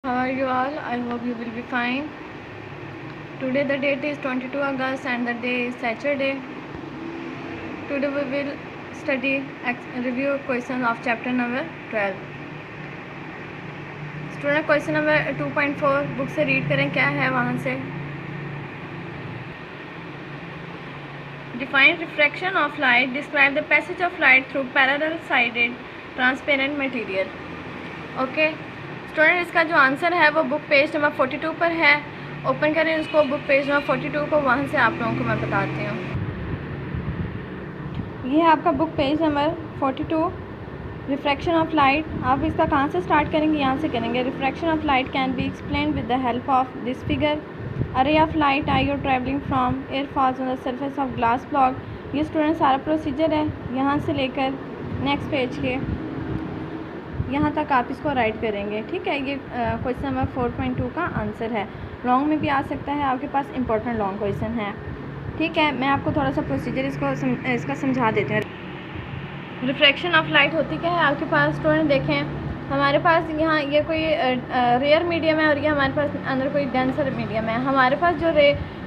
How are you all? I hope you will be fine. Today the date is 22 August and the day is Saturday. Today we will study review questions of chapter number 12. Student question number 2.4 book से read करें क्या है वहाँ से. Define refraction of light. Describe the passage of light through parallel sided transparent material. Okay. Student इसका जो answer है वो बुक पेज नंबर 42 पर है. ओपन करें उसको, बुक पेज नंबर 42 को, वहाँ से आप लोगों को मैं बताती हूँ. ये है आपका book page number 42, refraction of light. आप इसका कहाँ से स्टार्ट करेंगे? यहाँ से करेंगे. Refraction of light can be explain with the help of this figure. A ray of light I you travelling from air falls on the surface of glass block. ये student सारा प्रोसीजर है, यहाँ से लेकर नेक्स्ट पेज के यहाँ तक आप इसको राइट करेंगे. ठीक है, ये क्वेश्चन नंबर 4.2 का आंसर है. लॉन्ग में भी आ सकता है, आपके पास इंपॉर्टेंट लॉन्ग क्वेश्चन है. ठीक है, मैं आपको थोड़ा सा प्रोसीजर इसका समझा देते हैं. रिफ्रैक्शन ऑफ लाइट होती क्या है आपके पास? स्टूडेंट देखें, हमारे पास यहाँ ये कोई रेयर मीडियम है और ये हमारे पास अंदर कोई डेंसर मीडियम है. हमारे पास जो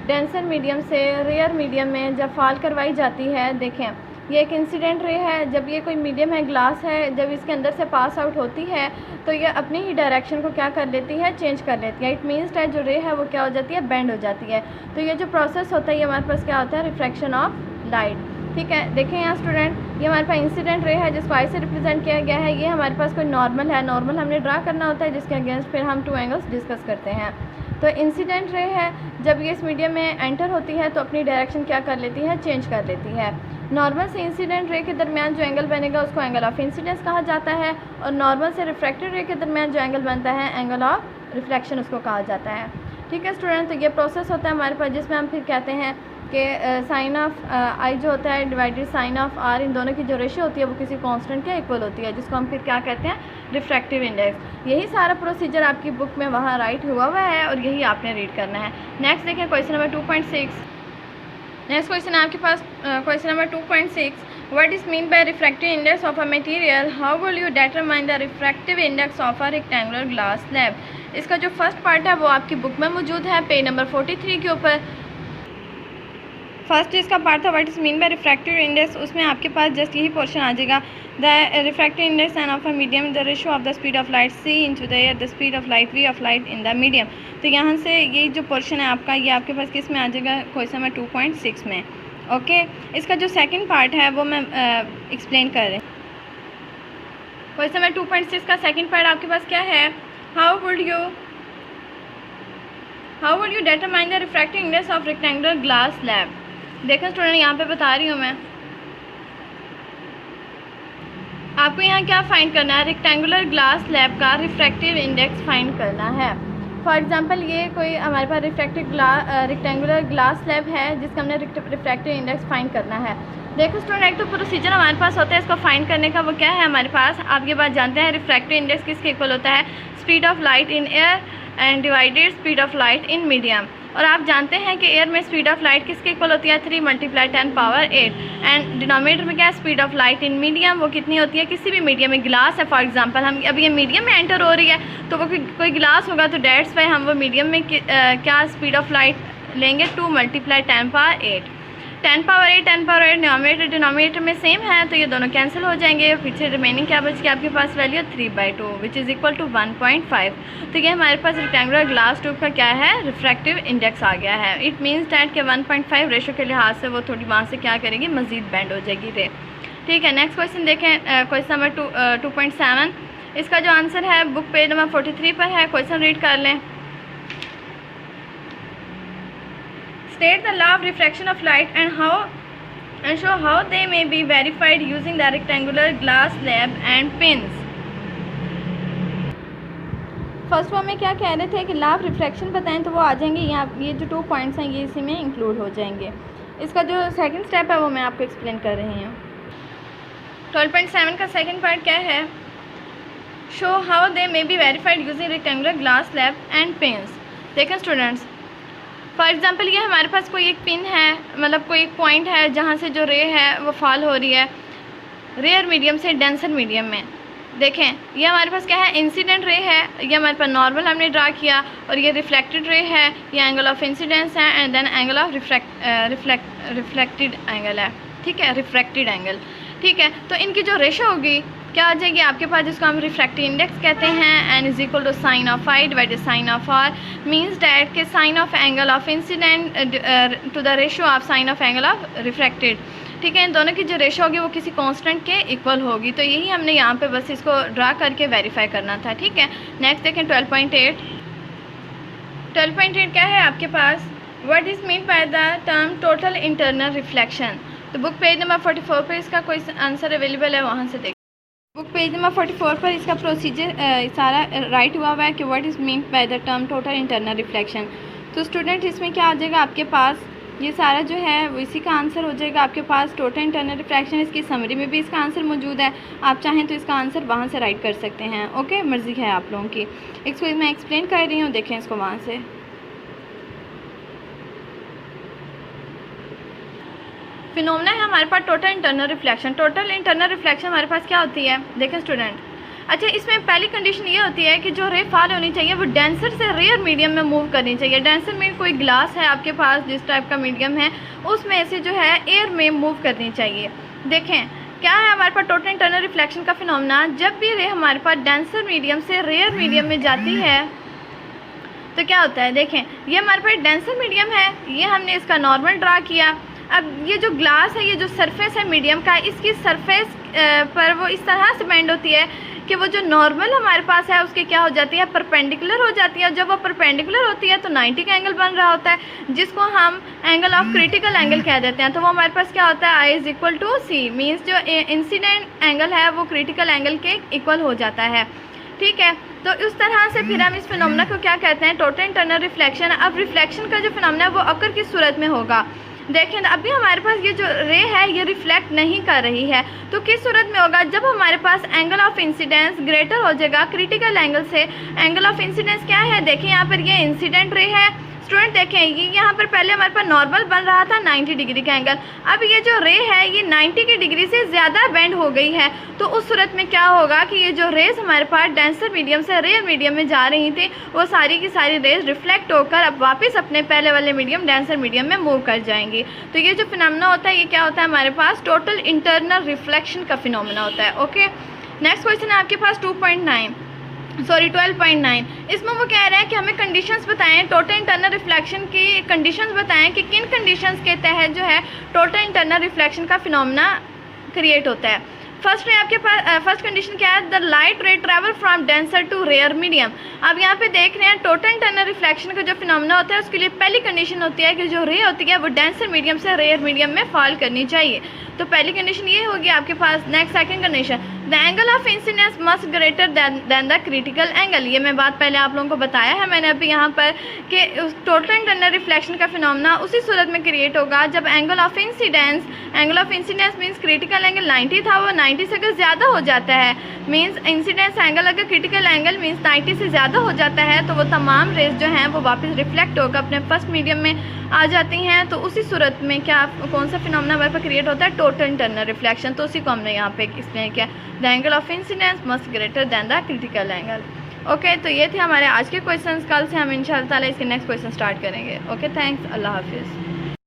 डेंसर मीडियम से रेयर मीडियम में जब फॉल करवाई जाती है, देखें ये एक इंसिडेंट रे है. जब ये कोई मीडियम है, ग्लास है, जब इसके अंदर से पास आउट होती है तो ये अपनी ही डायरेक्शन को क्या कर लेती है, चेंज कर लेती है. इट मीन्स दैट जो रे है वो क्या हो जाती है, बेंड हो जाती है. तो ये जो प्रोसेस होता है ये हमारे पास क्या होता है, रिफ्रैक्शन ऑफ लाइट. ठीक है, देखें यहाँ स्टूडेंट, ये हमारे पास इंसिडेंट रे है जिसको आई से रिप्रेजेंट किया गया है. ये हमारे पास कोई नॉर्मल है, नॉर्मल हमने ड्रा करना होता है जिसके अगेंस्ट फिर हम 2 एंगल्स डिस्कस करते हैं. तो इंसिडेंट रे है, जब ये इस मीडियम में एंटर होती है तो अपनी डायरेक्शन क्या कर लेती है, चेंज कर लेती है. नॉर्मल से इंसिडेंट रे के दरमियान जो एंगल बनेगा उसको एंगल ऑफ इंसिडेंस कहा जाता है, और नॉर्मल से रिफ्रैक्टेड रे के दरमियान जो एंगल बनता है, एंगल ऑफ रिफ्लेक्शन उसको कहा जाता है. ठीक है स्टूडेंट, तो ये प्रोसेस होता है हमारे पास जिसमें हम फिर कहते हैं कि साइन ऑफ आई जो होता है डिवाइडेड साइन ऑफ आर, इन दोनों की जो रेशियो होती है वो किसी कांस्टेंट के इक्वल होती है, जिसको हम फिर क्या कहते हैं, रिफ्रैक्टिव इंडेक्स. यही सारा प्रोसीजर आपकी बुक में वहाँ राइट हुआ है और यही आपने रीड करना है. नेक्स्ट देखें क्वेश्चन नंबर 2.6. नेक्स्ट क्वेश्चन है आपके पास question number 2.6. What is mean by refractive index of a material? How will you determine the refractive index of a rectangular glass slab? इसका जो फर्स्ट पार्ट है वो आपकी बुक में मौजूद है पेज नंबर 43 के ऊपर. फर्स्ट इसका पार्ट था what is mean by refractive index, उसमें आपके पास जस्ट यही पोर्शन आ जाएगा. The refractive index end of a medium the ratio of the speed of light c into the air the speed of light v of light in the medium. तो यहाँ से ये जो portion है आपका, ये आपके पास किस में आ जाएगा, क्वेश्चन नंबर 2.6 में. ओके, इसका जो सेकंड पार्ट है वो मैं एक्सप्लेन कर रही हूँ. क्वेश्चन नंबर 2.6 का सेकंड पार्ट आपके पास क्या है, how would you determine the refractive index of rectangular glass slab? देखो स्टूडेंट, यहाँ पे बता रही हूँ मैं आपको, यहाँ क्या फाइंड करना है, रेक्टेंगुलर ग्लास स्लैब का रिफ्रैक्टिव इंडेक्स फाइंड करना है. फॉर एग्जांपल ये कोई हमारे पास रेक्टेंगुलर ग्लास स्लैब है जिसका हमने रिफ्रैक्टिव इंडेक्स फाइंड करना है. देखो स्टूडेंट, एक तो प्रोसीजर हमारे पास होता है इसको फाइंड करने का, वो क्या है हमारे पास, आप ये बात जानते हैं रिफ्रैक्टिव इंडेक्स किसके इक्वल होता है, speed of light in air and divided speed of light in medium. और आप जानते हैं कि एयर में स्पीड ऑफ लाइट किसके इक्वल होती है, 3 × 10⁸. एंड डिनोमिनेटर में क्या है, speed of light in medium, वो कितनी होती है, किसी भी मीडियम में, ग्लास है फॉर एग्जांपल, हम अब ये मीडियम में एंटर हो रही है तो वो कोई ग्लास होगा तो डेट्स वाई हम वो मीडियम में क्या स्पीड ऑफ लाइट लेंगे, 2 × 10⁸. 10⁸ डिनोमिनेटर में सेम है तो ये दोनों कैंसिल हो जाएंगे. पीछे रिमेनिंग क्या बच गया आपके पास value, 3/2 which is equal to 1.5. तो ये हमारे पास रेक्टेंगुलर ग्लास ट्यूब का क्या है, रिफ्रैक्टिव इंडेक्स आ गया है. इट मीन्स डैट के 1.5 रेशो के लिहाज से वो थोड़ी वहाँ से क्या करेगी, मज़ीद बैंड हो जाएगी रे. ठीक है, नेक्स्ट क्वेश्चन देखें, क्वेश्चन नंबर 2.7. इसका जो आंसर है बुक पेज नंबर 43 पर है. क्वेश्चन रीड कर लें. State the law of refraction of light and show how they may be verified using the rectangular glass slab and pins. First वो में क्या कह रहे थे कि लॉ ऑफ रिफ्रैक्शन बताएं तो वो आ जाएंगे यहाँ, ये जो 2 पॉइंट्स हैं ये इसी में इंक्लूड हो जाएंगे. इसका जो सेकंड स्टेप है वो मैं आपको एक्सप्लेन कर रही हूँ. 12.7 का सेकंड पार्ट क्या है, show how they may be verified using rectangular glass slab and pins. देखें स्टूडेंट्स, फॉर एग्जांपल ये हमारे पास कोई एक पिन है, मतलब कोई एक पॉइंट है जहाँ से जो रे है वो फॉल हो रही है रेयर मीडियम से डेंसर मीडियम में. देखें ये हमारे पास क्या है, इंसिडेंट रे है, ये हमारे पास नॉर्मल हमने ड्रा किया, और ये रिफ्लेक्टेड रे है, ये एंगल ऑफ इंसिडेंस है, and then angle of reflected angle है, ठीक है, रिफ्रैक्टेड एंगल, ठीक है। तो इनकी जो रेशो होगी क्या आ जाएगी आपके पास, जिसको हम रिफ्रैक्टिव इंडेक्स कहते हैं, n is equal to sine of i divided sine of r, means that के sine of angle of incident to the ratio of sine of angle of refracted, ठीक है। इन दोनों की जो रेशो होगी वो किसी कांस्टेंट के इक्वल होगी। तो यही हमने यहाँ पे बस इसको ड्रा करके वेरीफाई करना था, ठीक है। नेक्स्ट देखें 12.8 क्या है आपके पास, what is mean by the term total internal reflection. तो बुक पेज नंबर 44 पर इसका कोई आंसर अवेलेबल है, वहाँ से देखें। बुक पेज नंबर 44 पर इसका प्रोसीजर सारा राइट हुआ है कि what is mean by the term total internal reflection. तो स्टूडेंट इसमें क्या आ जाएगा आपके पास, ये सारा जो है वो इसी का आंसर हो जाएगा आपके पास, टोटल इंटरनल रिफ्रैक्शन। इसकी समरी में भी इसका आंसर मौजूद है, आप चाहें तो इसका आंसर वहाँ से राइट कर सकते हैं, ओके, मर्ज़ी है आप लोगों की। इसको मैं एक्सप्लेन कर रही हूँ, देखें इसको वहाँ से। फिनोमेना है हमारे पास total internal reflection. Total internal reflection हमारे पास क्या होती है, देखें स्टूडेंट। अच्छा, इसमें पहली कंडीशन ये होती है कि जो रे फॉल होनी चाहिए वो डेंसर से रेयर मीडियम में मूव करनी चाहिए। डेंसर में कोई ग्लास है आपके पास, जिस टाइप का मीडियम है उसमें से जो है एयर में मूव करनी चाहिए। देखें क्या है हमारे पास टोटल इंटरनल रिफ्लेक्शन का फिनोमेना, जब भी रे हमारे पास डेंसर मीडियम से रेयर मीडियम में जाती है तो क्या होता है। देखें ये हमारे पास डेंसर मीडियम है, ये हमने इसका नॉर्मल ड्रा किया। अब ये जो ग्लास है, ये जो सरफेस है मीडियम का, इसकी सरफेस पर वो इस तरह से बेंड होती है कि वो जो नॉर्मल हमारे पास है उसके क्या हो जाती है, परपेंडिकुलर हो जाती है। और जब वो परपेंडिकुलर होती है तो 90 का एंगल बन रहा होता है, जिसको हम एंगल ऑफ क्रिटिकल एंगल कह देते हैं। तो वो हमारे पास क्या होता है, i is equal to c, means जो इंसिडेंट एंगल है वो क्रिटिकल एंगल के इक्वल हो जाता है, ठीक है। तो उस तरह से फिर हम इस फिनोमेना को क्या कहते हैं, टोटल इंटरनल रिफ्लेक्शन। अब रिफ्लेक्शन का जो फिनोमेना है वो अकर की सूरत में होगा। देखें अभी हमारे पास ये जो रे है ये रिफ्लेक्ट नहीं कर रही है, तो किस सूरत में होगा, जब हमारे पास एंगल ऑफ इंसिडेंस ग्रेटर हो जाएगा क्रिटिकल एंगल से। एंगल ऑफ इंसिडेंस क्या है, देखें यहाँ पर ये इंसिडेंट रे है स्टूडेंट। देखें ये यहाँ पर पहले हमारे पास नॉर्मल बन रहा था 90 डिग्री का एंगल, अब ये जो रे है ये 90 की डिग्री से ज़्यादा बेंड हो गई है। तो उस सूरत में क्या होगा कि ये जो रेज हमारे पास डेंसर मीडियम से रेयर मीडियम में जा रही थी वो सारी की सारी रेज रिफ्लेक्ट होकर अब वापस अपने पहले वाले मीडियम डेंसर मीडियम में मूव कर जाएंगी। तो ये जो फिनोमेना होता है ये क्या होता है हमारे पास, टोटल इंटरनल रिफ्लेक्शन का फिनोमेना होता है, ओके। नेक्स्ट क्वेश्चन है आपके पास 12.9। इसमें वो कह रहे हैं कि हमें कंडीशंस बताएं, टोटल इंटरनल रिफ्लेक्शन की कंडीशंस बताएं कि किन कंडीशंस के तहत जो है टोटल इंटरनल रिफ्लेक्शन का फिनोमेना क्रिएट होता है। फर्स्ट में आपके पास फर्स्ट कंडीशन क्या है, the light ray travel from denser to rare medium. अब यहाँ पे देख रहे हैं टोटल इंटरनल रिफ्लेक्शन का जो फिनोमेना होता है उसके लिए पहली कंडीशन होती है कि जो रे होती है वो डेंसर मीडियम से रेयर मीडियम में फॉल करनी चाहिए। तो पहली कंडीशन ये होगी आपके पास। Next second condition, the angle of incidence must greater than the critical angle. ये मैं बात पहले आप लोगों को बताया है मैंने अभी यहाँ पर कि टोटल इंटरनल रिफ्लेक्शन का फिनोमेना उसी सूरत में क्रिएट होगा जब angle of incidence means critical angle 90 था, वो 90 से अगर ज़्यादा हो जाता है, मीन्स इंसिडेंस एंगल अगर क्रिटिकल एंगल मीन्स 90 से ज़्यादा हो जाता है तो वो तमाम रेज जो हैं वो वापस रिफ्लेक्ट होकर अपने फर्स्ट मीडियम में आ जाती हैं। तो उसी सूरत में क्या कौन सा फिनोमेना हमारे पर क्रिएट होता है, टोटल इंटरनल रिफ्लेक्शन। तो उसी को हमने यहाँ पे एक्सप्लेन किया, the angle of incidence must greater than the critical angle, okay. तो ये थे हमारे आज के क्वेश्चंस, कल से हम इंशाल्लाह ताला इसके नेक्स्ट क्वेश्चन स्टार्ट करेंगे, ओके। थैंक्स, अल्लाह हाफिज़।